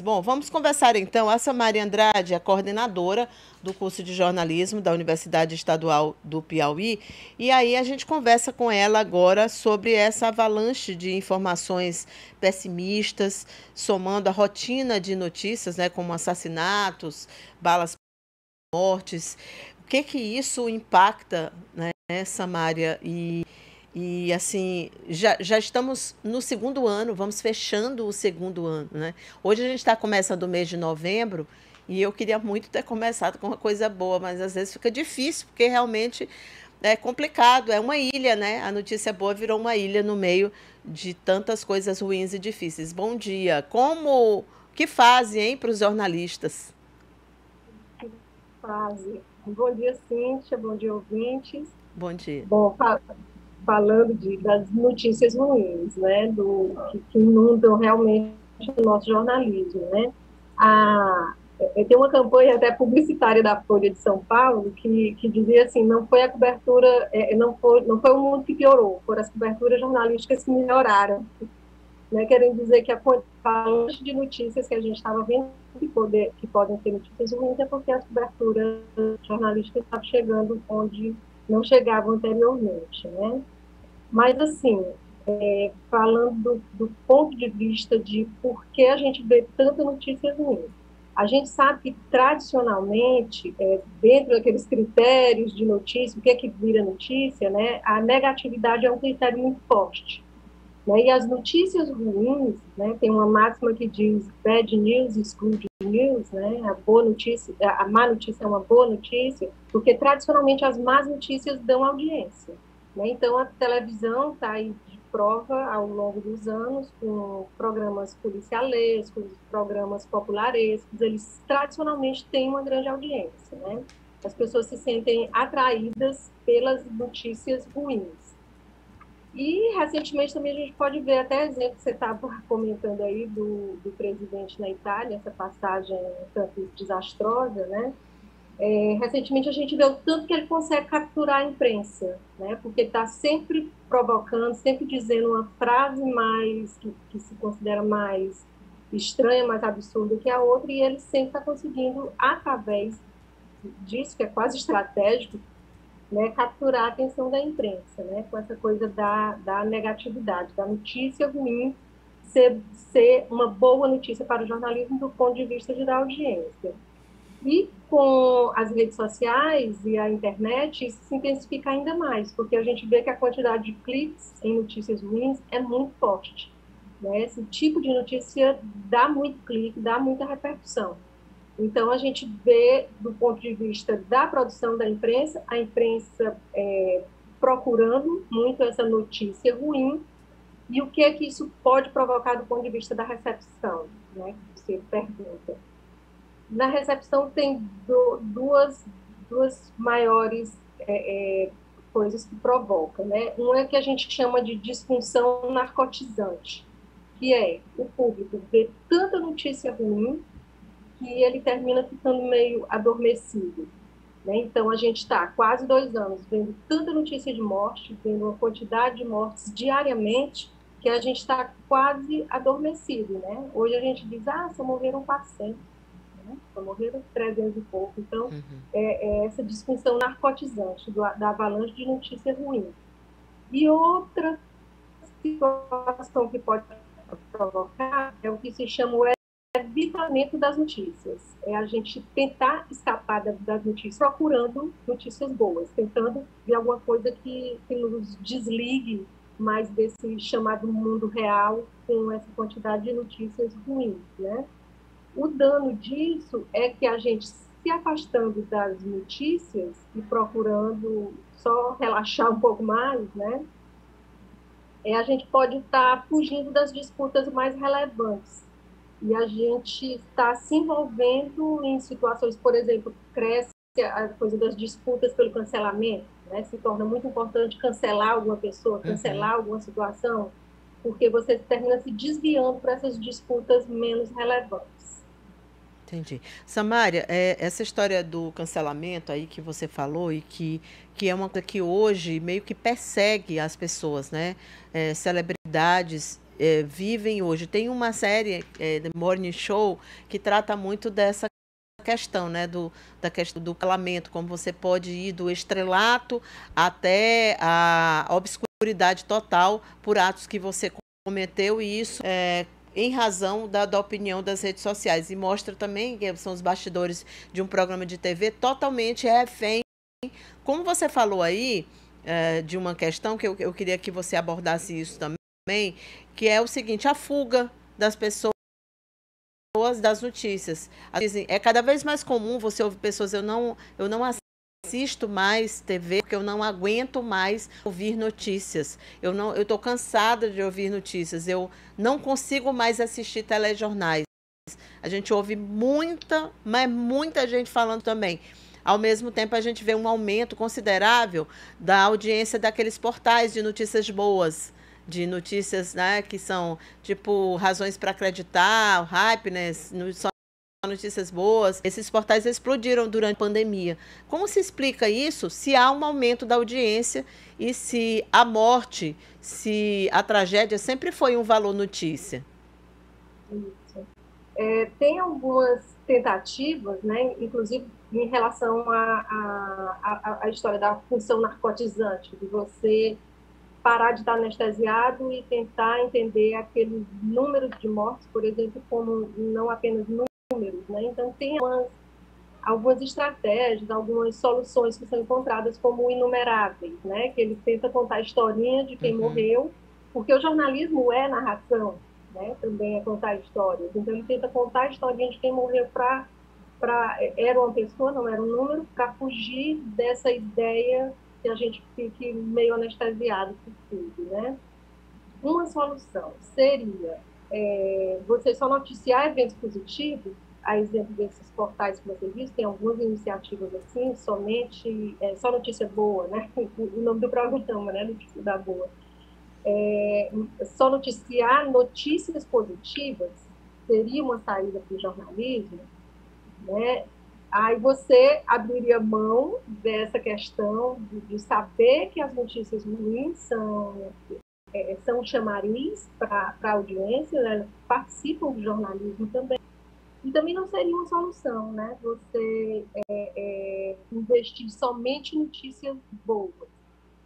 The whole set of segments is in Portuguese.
Bom, vamos conversar então. A Samaria Andrade é coordenadora do curso de jornalismo da Universidade Estadual do Piauí. E aí a gente conversa com ela agora sobre essa avalanche de informações pessimistas, somando a rotina de notícias, né, como assassinatos, balas, mortes. O que isso impacta, né, Samaria? E assim, já estamos no segundo ano, vamos fechando o segundo ano, né? Hoje a gente está começando o mês de novembro e eu queria muito ter começado com uma coisa boa, mas às vezes fica difícil, porque realmente é complicado, é uma ilha, né? A notícia boa virou uma ilha no meio de tantas coisas ruins e difíceis. Bom dia. Que fase, hein, para os jornalistas? Fase. Bom dia, Cíntia. Bom dia, ouvintes. Bom dia. Bom, falando das notícias ruins, né, que inundam realmente o nosso jornalismo, né? Tem uma campanha até publicitária da Folha de São Paulo que dizia assim, não foi a cobertura, não foi o mundo que piorou, foram as coberturas jornalísticas que melhoraram, né, querendo dizer que a avalanche de notícias que a gente estava vendo que podem ser notícias ruins é porque as coberturas jornalísticas estavam chegando onde não chegavam anteriormente, né? Mas, assim, falando do ponto de vista de por que a gente vê tanta notícia ruim, a gente sabe que, tradicionalmente, dentro daqueles critérios de notícia, o que é que vira notícia, né, a negatividade é um critério muito forte. Né? E as notícias ruins, né, tem uma máxima que diz bad news is good news, né? A boa notícia, a má notícia é uma boa notícia, porque tradicionalmente as más notícias dão audiência. Né? Então a televisão está aí de prova ao longo dos anos com programas policialescos, programas popularescos, eles tradicionalmente têm uma grande audiência. Né? As pessoas se sentem atraídas pelas notícias ruins. E, recentemente, também a gente pode ver até exemplo que você estava comentando aí do presidente na Itália, essa passagem um tanto desastrosa, né? Recentemente a gente vê o tanto que ele consegue capturar a imprensa, né? Porque está sempre provocando, sempre dizendo uma frase mais que se considera mais estranha, mais absurda que a outra, e ele sempre está conseguindo, através disso, que é quase estratégico, né, capturar a atenção da imprensa, né, com essa coisa da negatividade, da notícia ruim ser uma boa notícia para o jornalismo do ponto de vista de dar audiência. E com as redes sociais e a internet, isso se intensifica ainda mais, porque a gente vê que a quantidade de cliques em notícias ruins é muito forte. Né? Esse tipo de notícia dá muito clique, dá muita repercussão. Então, a gente vê, do ponto de vista da produção da imprensa, a imprensa procurando muito essa notícia ruim, e o que é que isso pode provocar do ponto de vista da recepção, né? Você pergunta. Na recepção tem duas maiores coisas que provocam, né? Um é que a gente chama de disfunção narcotizante, que é o público ver tanta notícia ruim que ele termina ficando meio adormecido. Né? Então, a gente está quase 2 anos vendo tanta notícia de morte, vendo uma quantidade de mortes diariamente, que a gente está quase adormecido. Né? Hoje a gente diz, só morreram 400, né? Só morreram 300 e pouco. Então, é essa disfunção narcotizante da avalanche de notícias ruins. E outra situação que pode provocar é o que se chama o evitamento das notícias. É a gente tentar escapar das notícias, procurando notícias boas, tentando ver alguma coisa que nos desligue mais desse chamado mundo real com essa quantidade de notícias ruins, né? O dano disso é que a gente se afastando das notícias e procurando só relaxar um pouco mais, né? A gente pode estar fugindo das disputas mais relevantes. E a gente está se envolvendo em situações, por exemplo, cresce a coisa das disputas pelo cancelamento, né? Se torna muito importante cancelar alguma pessoa, cancelar alguma situação, porque você termina se desviando para essas disputas menos relevantes. Entendi. Samária, essa história do cancelamento aí que você falou e que é uma coisa que hoje meio que persegue as pessoas, né? Celebridades vivem hoje. Tem uma série, The Morning Show, que trata muito dessa questão, né, da questão do calamento, como você pode ir do estrelato até a obscuridade total por atos que você cometeu, e isso em razão da opinião das redes sociais. E mostra também que são os bastidores de um programa de TV totalmente refém. Como você falou aí, de uma questão que eu queria que você abordasse isso também, que é o seguinte: a fuga das pessoas das notícias. Dizem, é cada vez mais comum você ouvir pessoas: eu não assisto mais TV porque eu não aguento mais ouvir notícias. Eu estou cansada de ouvir notícias. Eu não consigo mais assistir telejornais. A gente ouve muita gente falando também. Ao mesmo tempo, a gente vê um aumento considerável da audiência daqueles portais de notícias boas, de notícias, né, que são tipo Razões para Acreditar, o Happiness, só notícias boas. Esses portais explodiram durante a pandemia. Como se explica isso, se há um aumento da audiência e se a morte, se a tragédia sempre foi um valor notícia? Isso. Tem algumas tentativas, né, inclusive em relação à história da função narcotizante, de você parar de estar anestesiado e tentar entender aquele número de mortes, por exemplo, como não apenas números, né? Então, tem algumas estratégias, algumas soluções que são encontradas como inumeráveis, né? Que ele tenta contar a historinha de quem morreu, porque o jornalismo é narração, né? Também é contar histórias. Então, ele tenta contar a historinha de quem morreu era uma pessoa, não era um número, para fugir dessa ideia que a gente fique meio anestesiado por tudo, né? Uma solução seria você só noticiar eventos positivos, a exemplo desses portais que você disse, tem algumas iniciativas assim, só notícia boa, né? O nome do programa, né? Notícia da boa. Só noticiar notícias positivas seria uma saída para o jornalismo, né? Aí você abriria mão dessa questão de saber que as notícias ruins são chamariz para a audiência, né? Participam do jornalismo também. E também não seria uma solução, né? Você investir somente em notícias boas.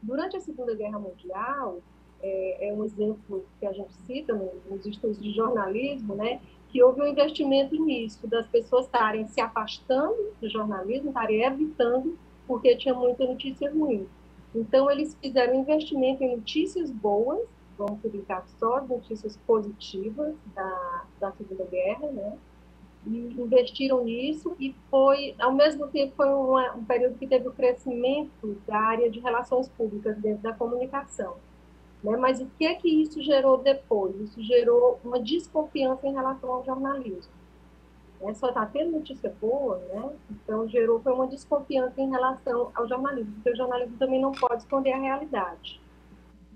Durante a Segunda Guerra Mundial, é um exemplo que a gente cita nos estudos de jornalismo, né? Que houve um investimento nisso, das pessoas estarem se afastando do jornalismo, estarem evitando, porque tinha muita notícia ruim. Então, eles fizeram um investimento em notícias boas, vamos publicar só as notícias positivas da Segunda Guerra, né? E investiram nisso, e foi, ao mesmo tempo, foi um período que teve o crescimento da área de relações públicas dentro da comunicação. Né? Mas o que é que isso gerou depois? Isso gerou uma desconfiança em relação ao jornalismo. Só está tendo notícia boa, né? Então foi uma desconfiança em relação ao jornalismo, porque o jornalismo também não pode esconder a realidade.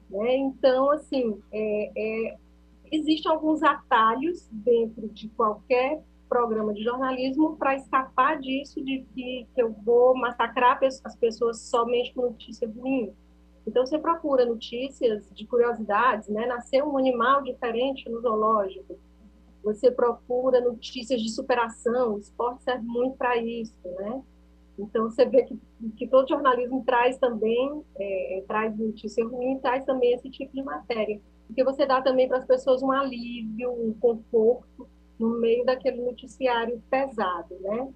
Né? Então, assim, existem alguns atalhos dentro de qualquer programa de jornalismo para escapar disso, de que eu vou massacrar as pessoas somente com notícia ruim. Então, você procura notícias de curiosidades, né? Nasceu um animal diferente no zoológico. Você procura notícias de superação, o esporte serve muito para isso, né? Então, você vê que todo jornalismo traz também, traz notícia ruim, traz também esse tipo de matéria. Porque você dá também para as pessoas um alívio, um conforto no meio daquele noticiário pesado, né?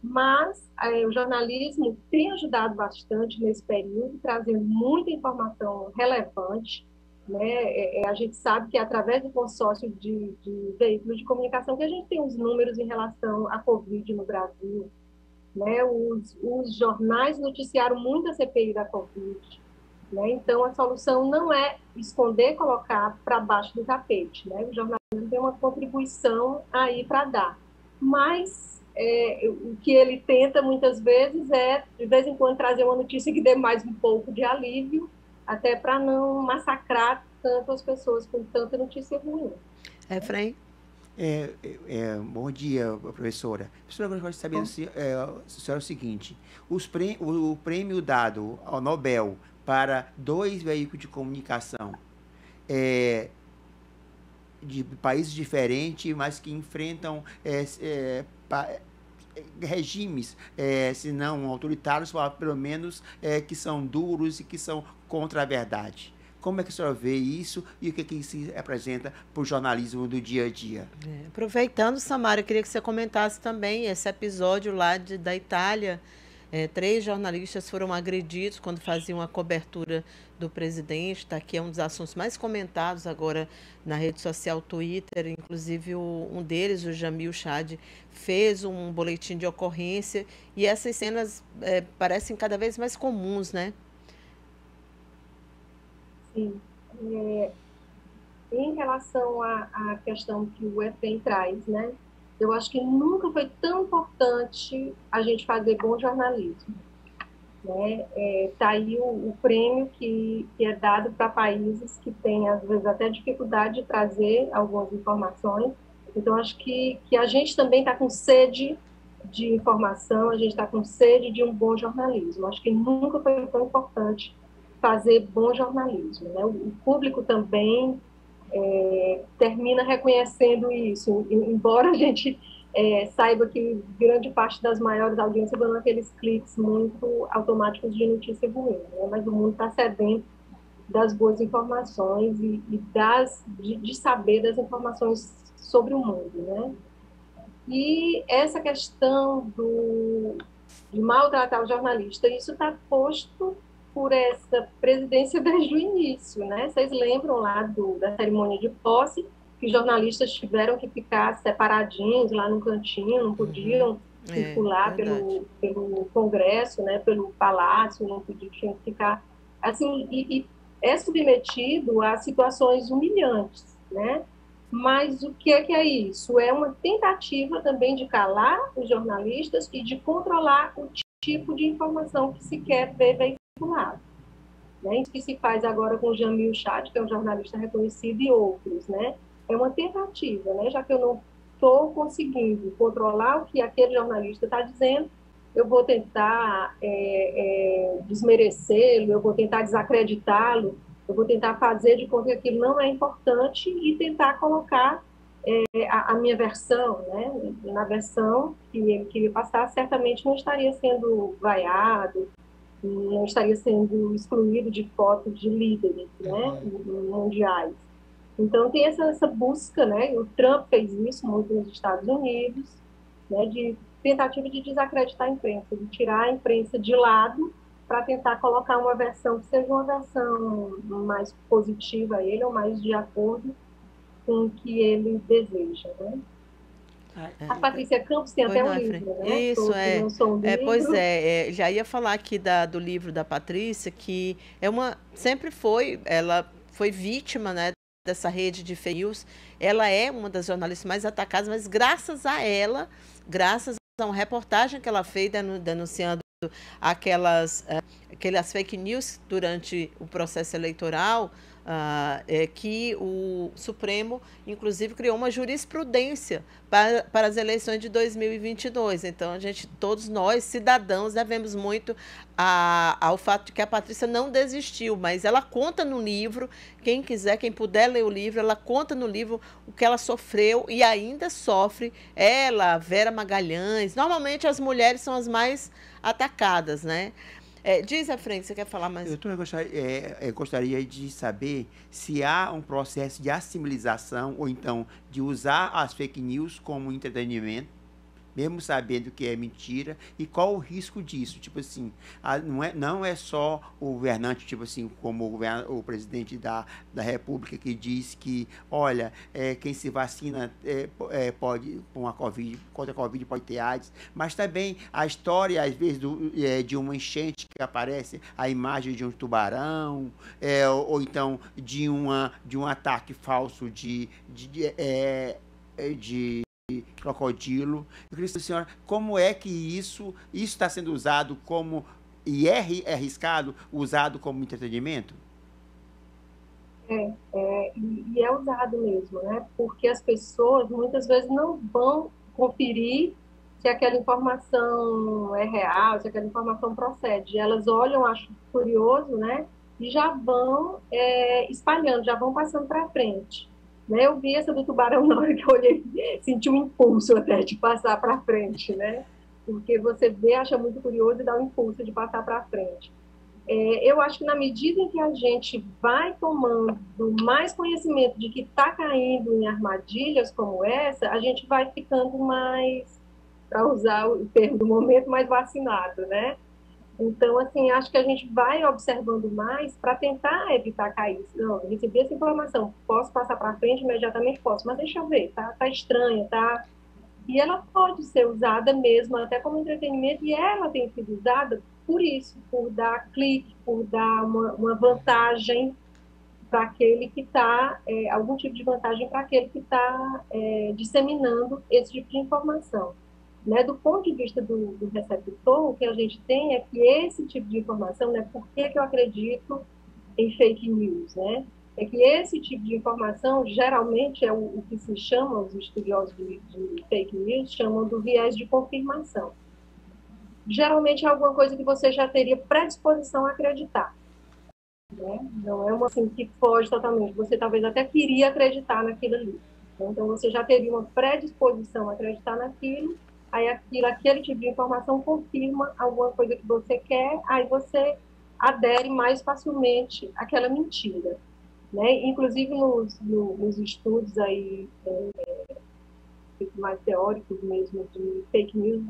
Mas o jornalismo tem ajudado bastante nesse período, trazendo muita informação relevante. Né? A gente sabe que é através do consórcio de veículos de comunicação que a gente tem os números em relação à Covid no Brasil. Né? Os jornais noticiaram muito a CPI da Covid. Né? Então, a solução não é esconder, colocar para baixo do tapete. Né? O jornalismo tem uma contribuição aí para dar. Mas o que ele tenta muitas vezes é, de vez em quando, trazer uma notícia que dê mais um pouco de alívio, até para não massacrar tanto as pessoas com tanta notícia ruim. Efraim? Bom dia, professora. Professora, eu gostaria de saber se é o seguinte: o prêmio dado ao Nobel para 2 veículos de comunicação de países diferentes, mas que enfrentam regimes, se não autoritários, pelo menos que são duros e que são contra a verdade. Como é que a senhora vê isso e o que se representa para o jornalismo do dia a dia? Aproveitando, Samara, eu queria que você comentasse também esse episódio lá da Itália. 3 jornalistas foram agredidos quando faziam a cobertura do presidente. Tá aqui, é um dos assuntos mais comentados agora na rede social Twitter. Inclusive, um deles, o Jamil Chad, fez um boletim de ocorrência. E essas cenas parecem cada vez mais comuns, né? Sim. Em relação à questão que o EFEM traz, né? Eu acho que nunca foi tão importante a gente fazer bom jornalismo, né? Tá aí o prêmio que é dado para países que têm, às vezes, até dificuldade de trazer algumas informações. Então, acho que a gente também está com sede de informação, a gente está com sede de um bom jornalismo. Acho que nunca foi tão importante fazer bom jornalismo, né? O público também termina reconhecendo isso, embora a gente saiba que grande parte das maiores audiências vão naqueles cliques muito automáticos de notícia ruim, né? Mas o mundo está sedento das boas informações e de saber das informações sobre o mundo, né? E essa questão de maltratar o jornalista, isso está posto por essa presidência desde o início, né? Vocês lembram lá da cerimônia de posse, que os jornalistas tiveram que ficar separadinhos lá no cantinho, não podiam circular pelo Congresso, né? Pelo Palácio, não podiam, tinham que ficar assim, e é submetido a situações humilhantes, né? Mas o que é isso? É uma tentativa também de calar os jornalistas e de controlar o tipo de informação que se quer ver veiculado. Né? Isso que se faz agora com o Jamil Chad, que é um jornalista reconhecido, e outros. Né? É uma tentativa, né? Já que eu não estou conseguindo controlar o que aquele jornalista está dizendo, eu vou tentar desmerecê-lo, eu vou tentar desacreditá-lo, eu vou tentar fazer de conta que aquilo não é importante e tentar colocar a minha versão, né? Na versão que ele queria passar, certamente não estaria sendo vaiado, não estaria sendo excluído de fotos de líderes, né? Mundiais. Então, tem essa busca, né? O Trump fez isso muito nos Estados Unidos, né? De tentativa de desacreditar a imprensa, de tirar a imprensa de lado para tentar colocar uma versão que seja uma versão mais positiva a ele, ou mais de acordo com o que ele deseja, né? A Patrícia Campos tem até um livro, né? Isso, lançou um livro. Pois já ia falar aqui do livro da Patrícia, que sempre ela foi vítima, né, dessa rede de fake news. Ela é uma das jornalistas mais atacadas, mas graças a ela, graças a uma reportagem que ela fez denunciando aquelas fake news durante o processo eleitoral, que o Supremo, inclusive, criou uma jurisprudência para as eleições de 2022. Então, todos nós, cidadãos, devemos muito ao fato de que a Patrícia não desistiu, mas ela conta no livro, quem quiser, quem puder ler o livro, ela conta no livro o que ela sofreu e ainda sofre. Ela, Vera Magalhães, normalmente as mulheres são as mais atacadas, né? Diz à frente, você quer falar mais? Eu gostaria de saber se há um processo de assimilização ou então de usar as fake news como entretenimento, mesmo sabendo que é mentira, e qual o risco disso? Tipo assim, não é só o governante, tipo assim, como o presidente da República, que diz que, olha, quem se vacina pode, contra a Covid pode ter AIDS, mas também a história, às vezes, de uma enchente que aparece, a imagem de um tubarão, ou então de um ataque falso de crocodilo. Eu queria saber, senhora, como é que isso está sendo usado e é arriscado, usado como entretenimento? E é usado mesmo, né? Porque as pessoas muitas vezes não vão conferir se aquela informação é real, se aquela informação procede. Elas olham, acham curioso, né? E já vão espalhando, já vão passando para frente. né? Eu vi essa do tubarão na hora que eu olhei, senti um impulso até de passar para frente, né? Porque você vê, acha muito curioso e dá um impulso de passar para frente. Eu acho que na medida em que a gente vai tomando mais conhecimento de que está caindo em armadilhas como essa, a gente vai ficando mais, para usar o termo do momento, mais vacinado, né? Então, assim, acho que a gente vai observando mais para tentar evitar cair. Não, eu recebi essa informação, posso passar para frente imediatamente? Posso, mas deixa eu ver, tá estranha, tá? E ela pode ser usada mesmo até como entretenimento, e ela tem sido usada por isso, por dar clique, por dar uma vantagem para aquele que está, algum tipo de vantagem para aquele que está disseminando esse tipo de informação. Né? Do ponto de vista do receptor, o que a gente tem é que esse tipo de informação, né, por que eu acredito em fake news, né? É que esse tipo de informação geralmente é o que se chama, os estudiosos de fake news chamam do viés de confirmação. Geralmente é alguma coisa que você já teria predisposição a acreditar. Né? Não é uma assim que foge totalmente. Você talvez até queria acreditar naquilo ali. Então você já teria uma predisposição a acreditar naquilo, aí aquele tipo de informação confirma alguma coisa que você quer, aí você adere mais facilmente àquela mentira. Né? Inclusive nos estudos aí mais teóricos mesmo de fake news,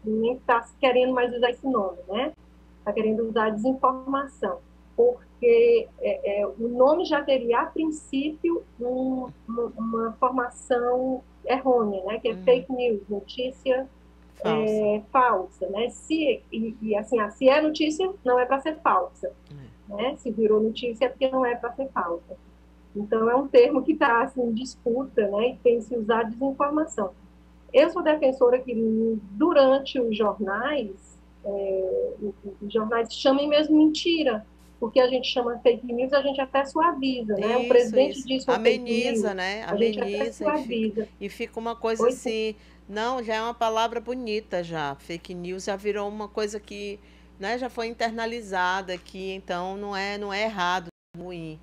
nem está querendo mais usar esse nome, né? Está querendo usar desinformação, porque o nome já teria, a princípio, uma formação errônea, né? Que é fake news, notícia falsa, né? Se é notícia, não é para ser falsa. Né? Se virou notícia é porque não é para ser falsa. Então, é um termo que está assim, em disputa, né? E tem se usado desinformação. Eu sou defensora que, durante os jornais chamem mesmo mentira, porque a gente chama fake news, a gente até suaviza, né? O presidente disse uma fake Ameniza, news, né? a gente até Ameniza suaviza. e fica uma coisa assim, não, já é uma palavra bonita já. Fake news já virou uma coisa que, né, já foi internalizada aqui, então não é errado, ruim.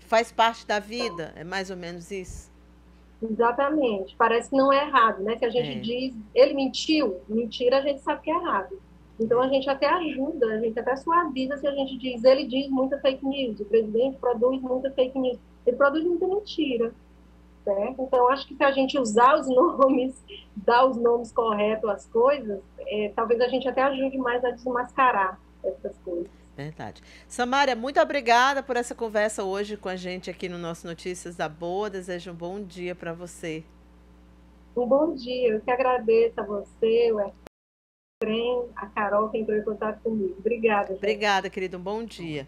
Faz parte da vida, é mais ou menos isso. Exatamente. Parece que não é errado, né? Se a gente diz, ele mentiu, mentira, a gente sabe que é errado. Então, a gente até ajuda, a gente até suaviza se a gente diz, ele diz muita fake news, o presidente produz muita fake news, ele produz muita mentira. Certo? Então, acho que se a gente usar os nomes, dar os nomes corretos às coisas, talvez a gente até ajude mais a desmascarar essas coisas. Verdade. Samária, muito obrigada por essa conversa hoje com a gente aqui no nosso Notícias da Boa. Desejo um bom dia para você. Um bom dia. Eu que agradeço a você, o Efrem, a Carol que entrou em contato comigo. Obrigada, gente. Obrigada, querido. Um bom dia.